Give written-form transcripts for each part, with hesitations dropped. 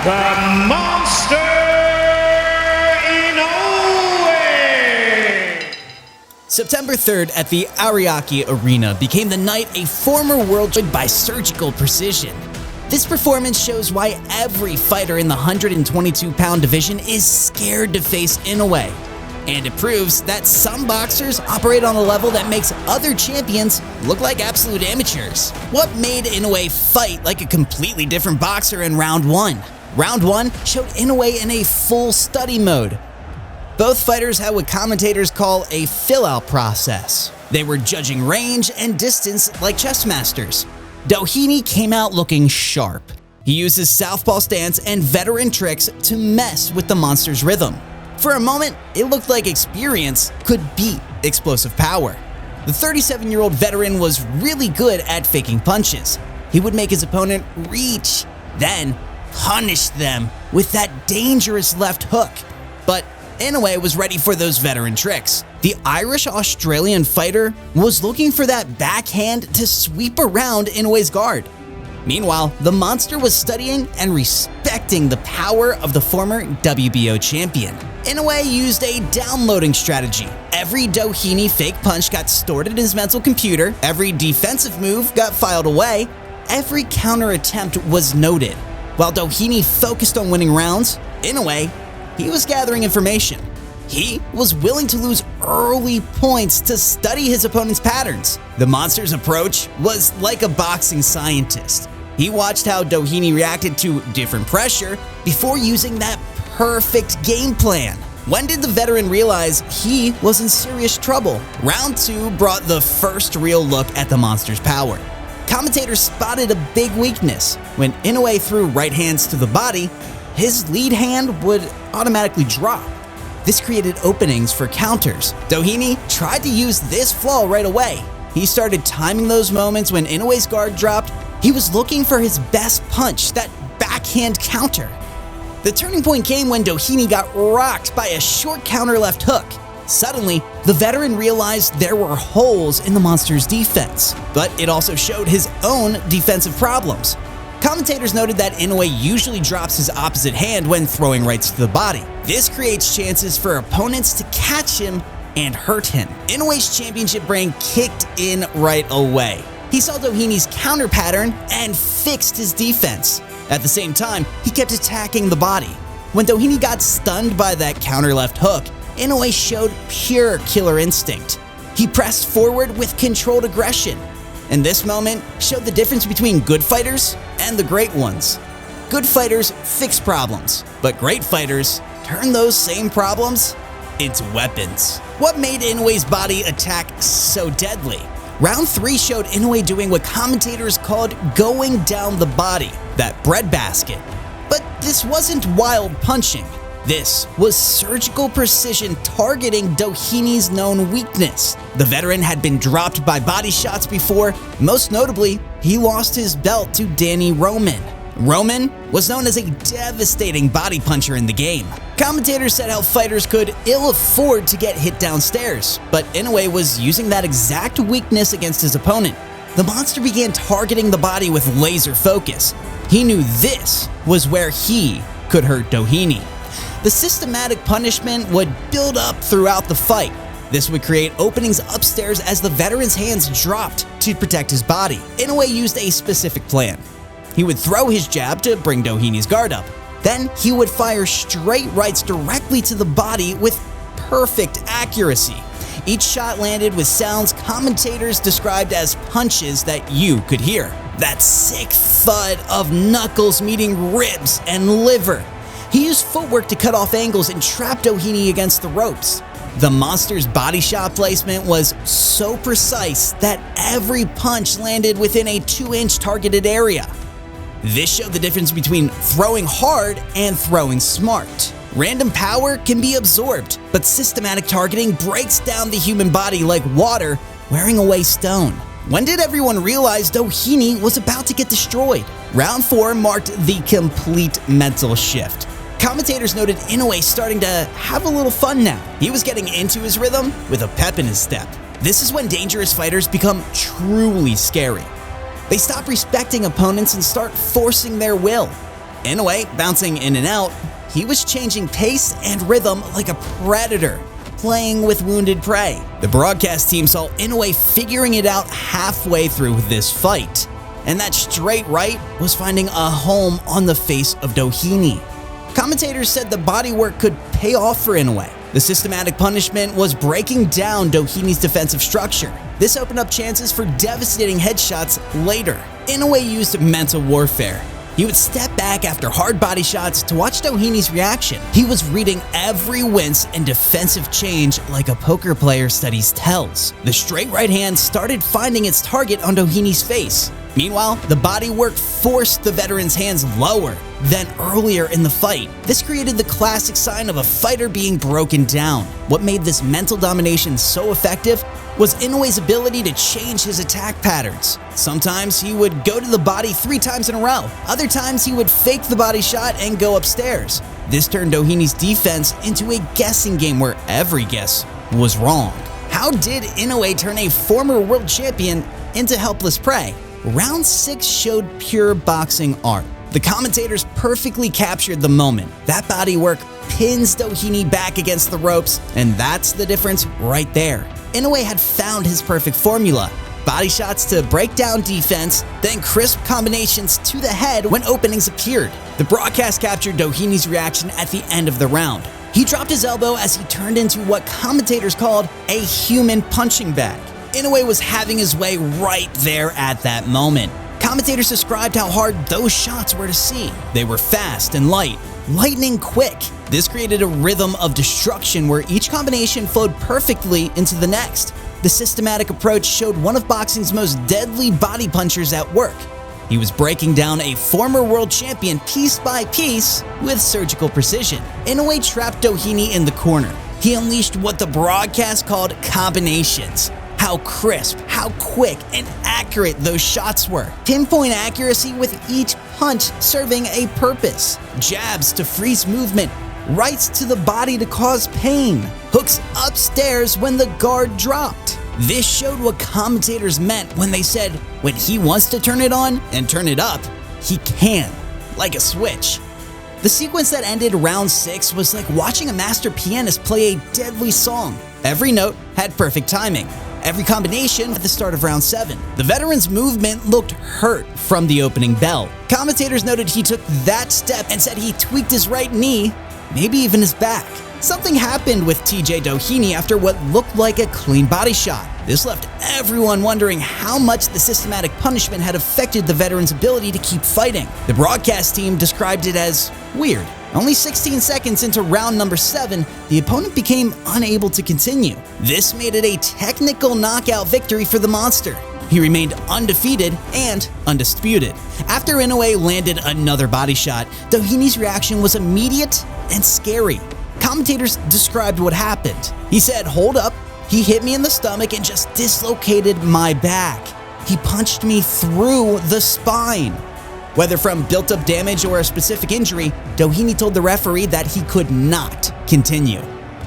the Monster Inoue! September 3rd at the Ariake Arena became the night a former world champion by surgical precision. This performance shows why every fighter in the 122-pound division is scared to face Inoue. And it proves that some boxers operate on a level that makes other champions look like absolute amateurs. What made Inoue fight like a completely different boxer in round 1? Round 1 showed Inoue in a full study mode. Both fighters had what commentators call a fill-out process. They were judging range and distance like chess masters. Doheny came out looking sharp. He used his southpaw stance and veteran tricks to mess with the monster's rhythm. For a moment, it looked like experience could beat explosive power. The 37-year-old veteran was really good at faking punches. He would make his opponent reach, then punish them with that dangerous left hook. But Inoue was ready for those veteran tricks. The Irish-Australian fighter was looking for that backhand to sweep around Inoue's guard. Meanwhile, the monster was studying and respecting the power of the former WBO champion. Inoue used a downloading strategy. Every Doheny fake punch got stored in his mental computer, every defensive move got filed away, every counter attempt was noted. While Doheny focused on winning rounds, Inoue, he was gathering information. He was willing to lose early points to study his opponent's patterns. The monster's approach was like a boxing scientist. He watched how Doheny reacted to different pressure before using that perfect game plan. When did the veteran realize he was in serious trouble? Round 2 brought the first real look at the monster's power. Commentators spotted a big weakness. When Inoue threw right hands to the body, his lead hand would automatically drop. This created openings for counters. Doheny tried to use this flaw right away. He started timing those moments when Inoue's guard dropped. He was looking for his best punch, that backhand counter. The turning point came when Doheny got rocked by a short counter left hook. Suddenly, the veteran realized there were holes in the monster's defense, but it also showed his own defensive problems. Commentators noted that Inoue usually drops his opposite hand when throwing rights to the body. This creates chances for opponents to catch him and hurt him. Inoue's championship brain kicked in right away. He saw Doheny's counter pattern and fixed his defense. At the same time, he kept attacking the body. When Doheny got stunned by that counter left hook, Inoue showed pure killer instinct. He pressed forward with controlled aggression. And this moment showed the difference between good fighters and the great ones. Good fighters fix problems, but great fighters turn those same problems into weapons. What made Inoue's body attack so deadly? Round 3 showed Inoue doing what commentators called going down the body, that breadbasket. But this wasn't wild punching. This was surgical precision targeting Doheny's known weakness. The veteran had been dropped by body shots before. Most notably, he lost his belt to Danny Roman. Roman was known as a devastating body puncher in the game. Commentators said how fighters could ill afford to get hit downstairs, but Inoue was using that exact weakness against his opponent. The monster began targeting the body with laser focus. He knew this was where he could hurt Doheny. The systematic punishment would build up throughout the fight. This would create openings upstairs as the veteran's hands dropped to protect his body. Inoue used a specific plan. He would throw his jab to bring Doheny's guard up. Then he would fire straight rights directly to the body with perfect accuracy. Each shot landed with sounds commentators described as punches that you could hear. That sick thud of knuckles meeting ribs and liver. He used footwork to cut off angles and trap Doheny against the ropes. The monster's body shot placement was so precise that every punch landed within a 2-inch targeted area. This showed the difference between throwing hard and throwing smart. Random power can be absorbed, but systematic targeting breaks down the human body like water wearing away stone. When did everyone realize Doheny was about to get destroyed? Round 4 marked the complete mental shift. Commentators noted Inoue starting to have a little fun now. He was getting into his rhythm with a pep in his step. This is when dangerous fighters become truly scary. They stop respecting opponents and start forcing their will. Inoue, bouncing in and out, he was changing pace and rhythm like a predator, playing with wounded prey. The broadcast team saw Inoue figuring it out halfway through this fight, and that straight right was finding a home on the face of Doheny. Commentators said the bodywork could pay off for Inoue. The systematic punishment was breaking down Doheny's defensive structure. This opened up chances for devastating headshots later. Inoue used mental warfare. He would step back after hard body shots to watch Doheny's reaction. He was reading every wince and defensive change like a poker player studies tells. The straight right hand started finding its target on Doheny's face. Meanwhile, the bodywork forced the veteran's hands lower than earlier in the fight. This created the classic sign of a fighter being broken down. What made this mental domination so effective was Inoue's ability to change his attack patterns. Sometimes he would go to the body 3 times in a row. Other times he would fake the body shot and go upstairs. This turned Doheny's defense into a guessing game where every guess was wrong. How did Inoue turn a former world champion into helpless prey? Round 6 showed pure boxing art. The commentators perfectly captured the moment. That bodywork pins Doheny back against the ropes, and that's the difference right there. Inoue had found his perfect formula. Body shots to break down defense, then crisp combinations to the head when openings appeared. The broadcast captured Doheny's reaction at the end of the round. He dropped his elbow as he turned into what commentators called a human punching bag. Inoue was having his way right there at that moment. Commentators described how hard those shots were to see. They were fast and light, lightning quick. This created a rhythm of destruction where each combination flowed perfectly into the next. The systematic approach showed one of boxing's most deadly body punchers at work. He was breaking down a former world champion piece by piece with surgical precision. Inoue trapped Doheny in the corner. He unleashed what the broadcast called combinations. How crisp, how quick, and accurate those shots were. Pinpoint accuracy with each punch serving a purpose. Jabs to freeze movement, rights to the body to cause pain, hooks upstairs when the guard dropped. This showed what commentators meant when they said, when he wants to turn it on and turn it up, he can, like a switch. The sequence that ended round 6 was like watching a master pianist play a deadly song. Every note had perfect timing. Every combination at the start of round 7. The veteran's movement looked hurt from the opening bell. Commentators noted he took that step and said he tweaked his right knee, maybe even his back. Something happened with TJ Doheny after what looked like a clean body shot. This left everyone wondering how much the systematic punishment had affected the veteran's ability to keep fighting. The broadcast team described it as weird. Only 16 seconds into round number 7, the opponent became unable to continue. This made it a technical knockout victory for the monster. He remained undefeated and undisputed. After Inoue landed another body shot, Doheny's reaction was immediate and scary. Commentators described what happened. He said, "Hold up, he hit me in the stomach and just dislocated my back. He punched me through the spine." Whether from built-up damage or a specific injury, Doheny told the referee that he could not continue.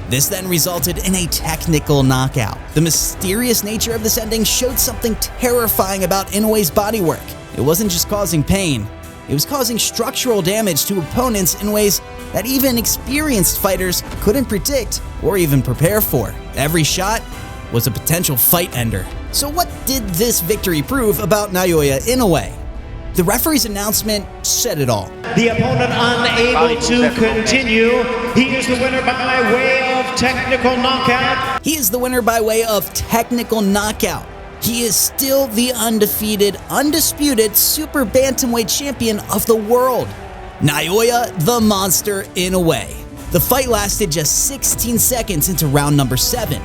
This then resulted in a technical knockout. The mysterious nature of this ending showed something terrifying about Inoue's bodywork. It wasn't just causing pain, it was causing structural damage to opponents in ways that even experienced fighters couldn't predict or even prepare for. Every shot was a potential fight ender. So what did this victory prove about Naoya Inoue? The referee's announcement said it all. The opponent unable to continue. He is the winner by way of technical knockout. He is the winner by way of technical knockout. He is still the undefeated, undisputed super bantamweight champion of the world, Naoya the Monster Inoue. The fight lasted just 16 seconds into round number 7.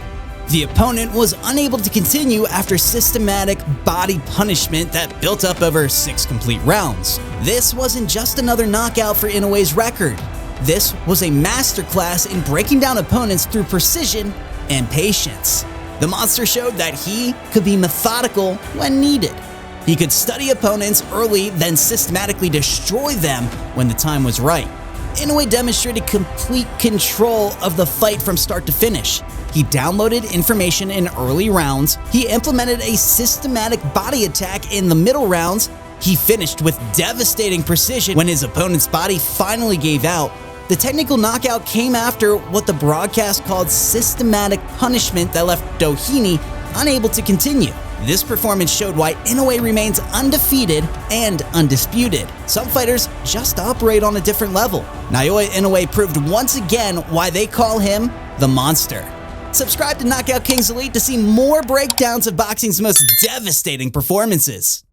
The opponent was unable to continue after systematic body punishment that built up over 6 complete rounds. This wasn't just another knockout for Inoue's record. This was a masterclass in breaking down opponents through precision and patience. The monster showed that he could be methodical when needed. He could study opponents early, then systematically destroy them when the time was right. Inoue demonstrated complete control of the fight from start to finish. He downloaded information in early rounds, he implemented a systematic body attack in the middle rounds, He finished with devastating precision when his opponent's body finally gave out. The technical knockout came after what the broadcast called systematic punishment that left Doheny unable to continue. This performance showed why Inoue remains undefeated and undisputed. Some fighters just operate on a different level. Naoya Inoue proved once again why they call him the Monster. Subscribe to Knockout Kings Elite to see more breakdowns of boxing's most devastating performances.